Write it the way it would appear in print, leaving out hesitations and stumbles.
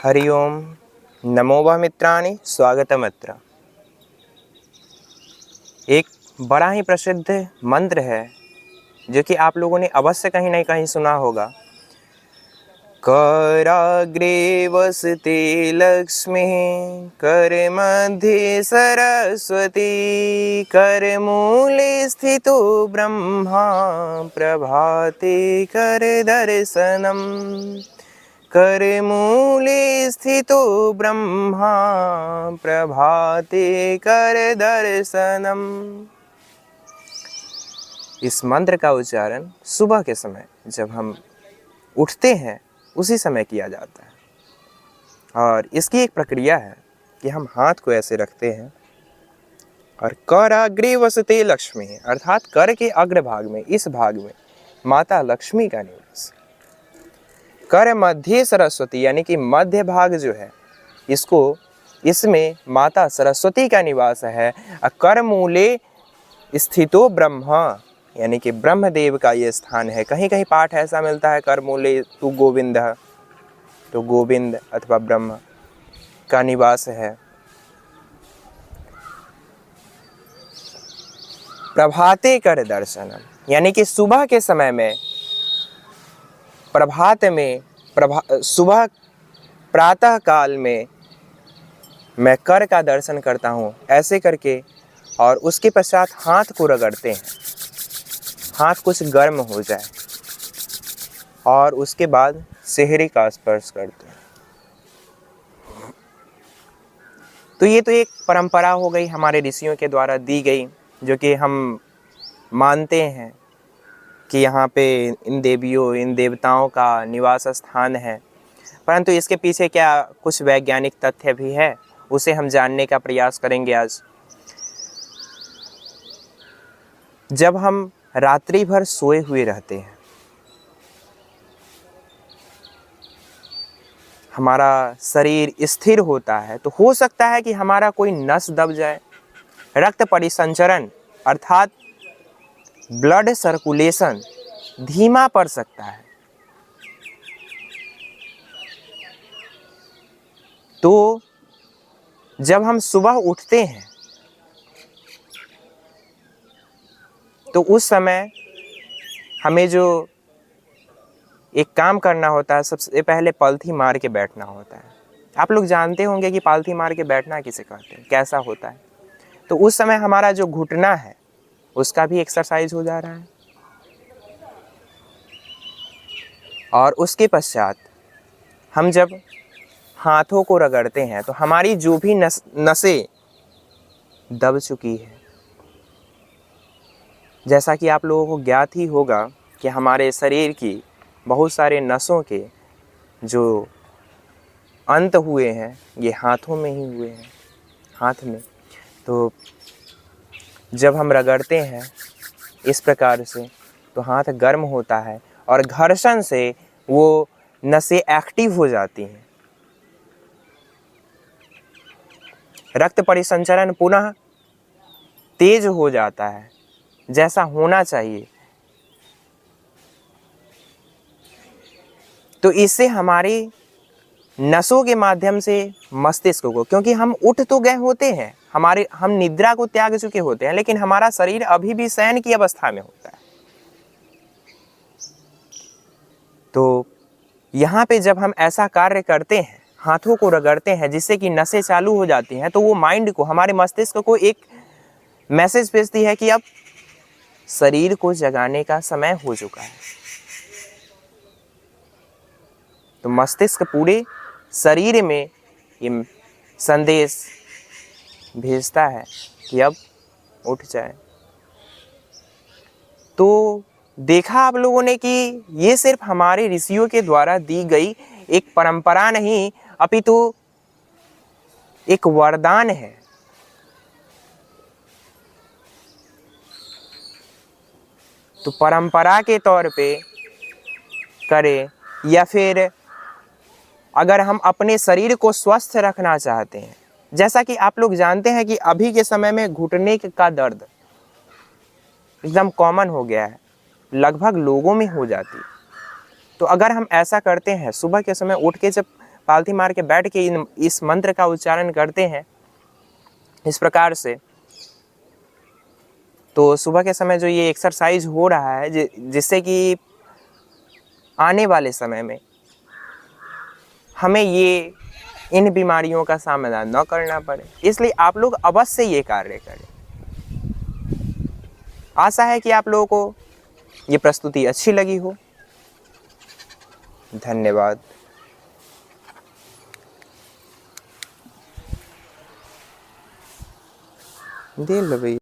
हरि ओम नमो वा मित्राणि स्वागतमत्र। एक बड़ा ही प्रसिद्ध मंत्र है जो कि आप लोगों ने अवश्य कहीं ना कहीं सुना होगा। कराग्रे वसते लक्ष्मी करमध्ये सरस्वती करमूले स्थितो ब्रह्मा प्रभाते कर दर्शनम। करमूले स्थितो ब्रह्मा प्रभाते कर दर्शनम। इस मंत्र का उच्चारण सुबह के समय जब हम उठते हैं उसी समय किया जाता है। और इसकी एक प्रक्रिया है कि हम हाथ को ऐसे रखते हैं और कराग्रे वसते लक्ष्मी, अर्थात कर के अग्रभाग में, इस भाग में माता लक्ष्मी का निवास। कर मध्य सरस्वती, यानी कि मध्य भाग जो है इसमें माता सरस्वती का निवास है। कर मूले स्थितो ब्रह्मा, यानी कि ब्रह्मदेव का ये स्थान है। कहीं कहीं पाठ ऐसा मिलता है कर मूले तु गोविंद, तो गोविंद अथवा ब्रह्म का निवास है। प्रभाते कर दर्शनम, यानी कि सुबह के समय में, प्रभात में, सुबह प्रातः काल में मैं कर का दर्शन करता हूँ ऐसे करके, और उसके पश्चात हाथ को रगड़ते हैं, हाथ कुछ गर्म हो जाए, और उसके बाद सेहरे का स्पर्श करते हैं। तो ये तो एक परंपरा हो गई हमारे ऋषियों के द्वारा दी गई, जो कि हम मानते हैं कि यहाँ पे इन देवियों, इन देवताओं का निवास स्थान है। परंतु इसके पीछे क्या कुछ वैज्ञानिक तथ्य भी है, उसे हम जानने का प्रयास करेंगे आज। जब हम रात्रि भर सोए हुए रहते हैं, हमारा शरीर स्थिर होता है, तो हो सकता है कि हमारा कोई नस दब जाए, रक्त परिसंचरण अर्थात ब्लड सर्कुलेशन धीमा पड़ सकता है। तो जब हम सुबह उठते हैं तो उस समय हमें जो एक काम करना होता है, सबसे पहले पलथी मार के बैठना होता है। आप लोग जानते होंगे कि पालथी मार के बैठना किसे कहते हैं, कैसा होता है। तो उस समय हमारा जो घुटना है उसका भी एक्सरसाइज हो जा रहा है, और उसके पश्चात हम जब हाथों को रगड़ते हैं तो हमारी जो भी नसें दब चुकी है, जैसा कि आप लोगों को ज्ञात ही होगा कि हमारे शरीर की बहुत सारे नसों के जो अंत हुए हैं ये हाथों में ही हुए हैं, हाथ में। तो जब हम रगड़ते हैं इस प्रकार से तो हाथ गर्म होता है और घर्षण से वो नसें एक्टिव हो जाती हैं, रक्त परिसंचरण पुनः तेज हो जाता है जैसा होना चाहिए। तो इससे हमारी नसों के माध्यम से मस्तिष्क को, क्योंकि हम उठ तो गए होते हैं, हम निद्रा को त्याग चुके होते हैं, लेकिन हमारा शरीर अभी भी शयन की अवस्था में होता है। तो यहाँ पे जब हम ऐसा कार्य करते हैं, हाथों को रगड़ते हैं जिससे कि नसें चालू हो जाती हैं, तो वो माइंड को, हमारे मस्तिष्क को एक मैसेज भेजती है कि अब शरीर को जगाने का समय हो चुका है। तो मस्तिष्क पूरे शरीर में ये संदेश भेजता है कि अब उठ जाए। तो देखा आप लोगों ने कि ये सिर्फ हमारे ऋषियों के द्वारा दी गई एक परंपरा नहीं, अपितु एक वरदान है। तो परंपरा के तौर पे करें, या फिर अगर हम अपने शरीर को स्वस्थ रखना चाहते हैं, जैसा कि आप लोग जानते हैं कि अभी के समय में घुटने का दर्द एकदम कॉमन हो गया है, लगभग लोगों में हो जाती है। तो अगर हम ऐसा करते हैं, सुबह के समय उठ के जब पालथी मार के बैठ के इस मंत्र का उच्चारण करते हैं इस प्रकार से, तो सुबह के समय जो ये एक्सरसाइज हो रहा है जिससे कि आने वाले समय में हमें ये इन बीमारियों का सामना न करना पड़े, इसलिए आप लोग अवश्य ये कार्य करें। आशा है कि आप लोगों को ये प्रस्तुति अच्छी लगी हो। धन्यवाद। दे लो भैया।